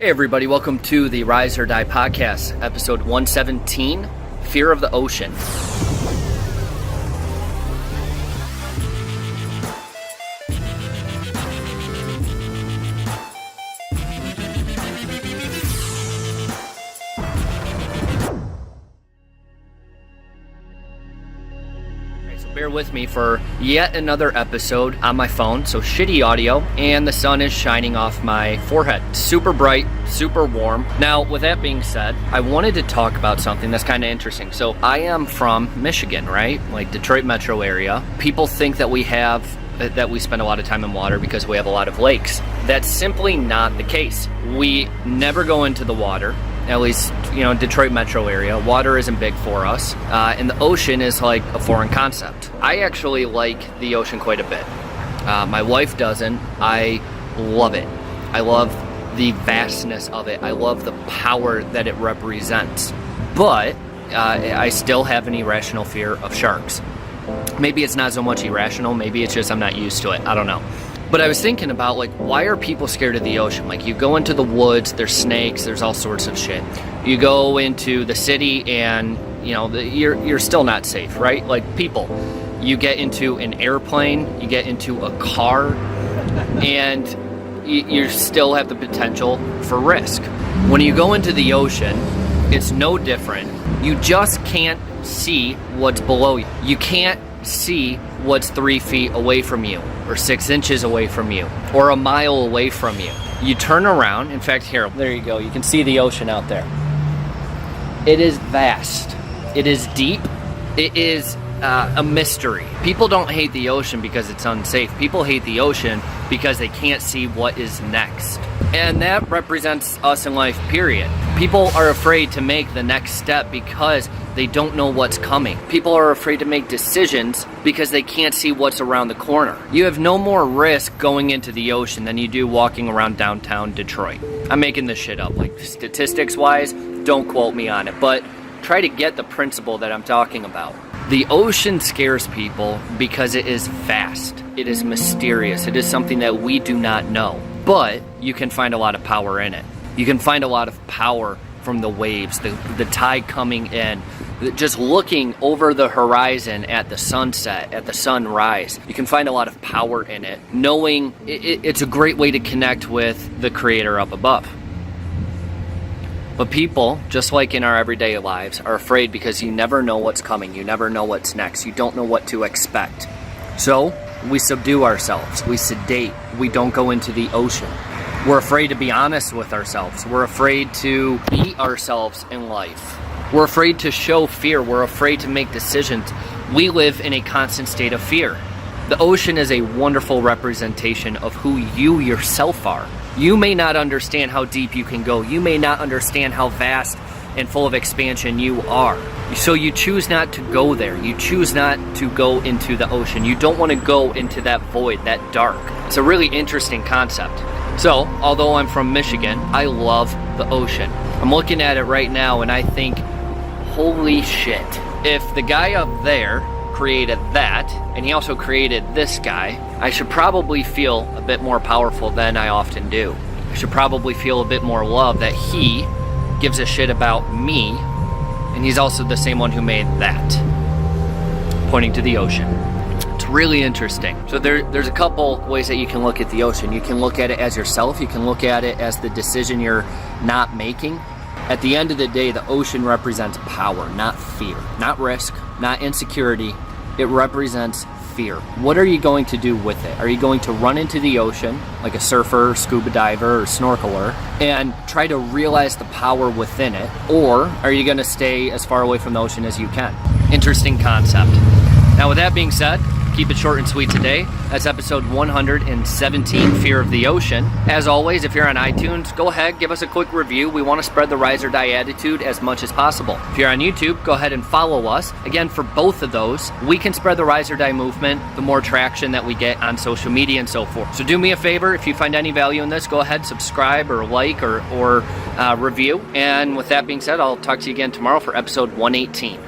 Hey everybody, welcome to the Rise or Die podcast, episode 117, Fear of the Ocean. Bear with me for yet another episode on my phone, so shitty audio, and the sun is shining off my forehead. Super bright, super warm. Now, with that being said, I wanted to talk about something that's kind of interesting. So I am from Michigan, right? Like Detroit metro area. People think that we spend a lot of time in water because we have a lot of lakes. That's simply not the case. We never go into the water. At least, Detroit metro area. Water isn't big for us. And the ocean is like a foreign concept. I actually like the ocean quite a bit. My wife doesn't. I love it. I love the vastness of it. I love the power that it represents. But I still have an irrational fear of sharks. Maybe it's not so much irrational. Maybe it's just I'm not used to it. I don't know. But I was thinking about, why are people scared of the ocean? You go into the woods, there's snakes, there's all sorts of shit. You go into the city and, you're still not safe, right? People, you get into an airplane, you get into a car, and you still have the potential for risk. When you go into the ocean, it's no different. You just can't see what's below you. You can't see what's 3 feet away from you, or 6 inches away from you, or a mile away from you. You turn around, in fact, there you go, you can see the ocean out there. It is vast, it is deep, it is a mystery. People don't hate the ocean because it's unsafe. People hate the ocean because they can't see what is next. And that represents us in life, period. People are afraid to make the next step because they don't know what's coming. People are afraid to make decisions because they can't see what's around the corner. You have no more risk going into the ocean than you do walking around downtown Detroit. I'm making this shit up. Statistics-wise, don't quote me on it, but try to get the principle that I'm talking about. The ocean scares people because it is vast. It is mysterious. It is something that we do not know. But you can find a lot of power in it. You can find a lot of power from the waves, the tide coming in, just looking over the horizon at the sunset, at the sunrise. You can find a lot of power in it, knowing it's a great way to connect with the creator up above. But people, just like in our everyday lives, are afraid because you never know what's coming. You never know what's next. You don't know what to expect. So we subdue ourselves. We sedate. We don't go into the ocean. We're afraid to be honest with ourselves. We're afraid to be ourselves in life. We're afraid to show fear. We're afraid to make decisions. We live in a constant state of fear. The ocean is a wonderful representation of who you yourself are. You may not understand how deep you can go. You may not understand how vast and full of expansion you are. So you choose not to go there. You choose not to go into the ocean. You don't want to go into that void, that dark. It's a really interesting concept. So, although I'm from Michigan, I love the ocean. I'm looking at it right now and I think, holy shit. If the guy up there created that, and he also created this guy, I should probably feel a bit more powerful than I often do. I should probably feel a bit more love that he gives a shit about me, and he's also the same one who made that, pointing to the ocean. It's really interesting. So there's a couple ways that you can look at the ocean. You can look at it as yourself. You can look at it as the decision you're not making. At the end of the day, the ocean represents power, not fear, not risk, not insecurity. It represents fear. What are you going to do with it? Are you going to run into the ocean like a surfer, scuba diver, or snorkeler and try to realize the power within it? Or are you going to stay as far away from the ocean as you can? Interesting concept. Now, with that being said, keep it short and sweet today. That's episode 117, Fear of the Ocean. As always, if you're on iTunes, go ahead, give us a quick review. We want to spread the rise or die attitude as much as possible. If you're on YouTube, go ahead and follow us. Again, for both of those, we can spread the rise or die movement, the more traction that we get on social media and so forth. So do me a favor, if you find any value in this, go ahead, subscribe or like or review. And with that being said, I'll talk to you again tomorrow for episode 118.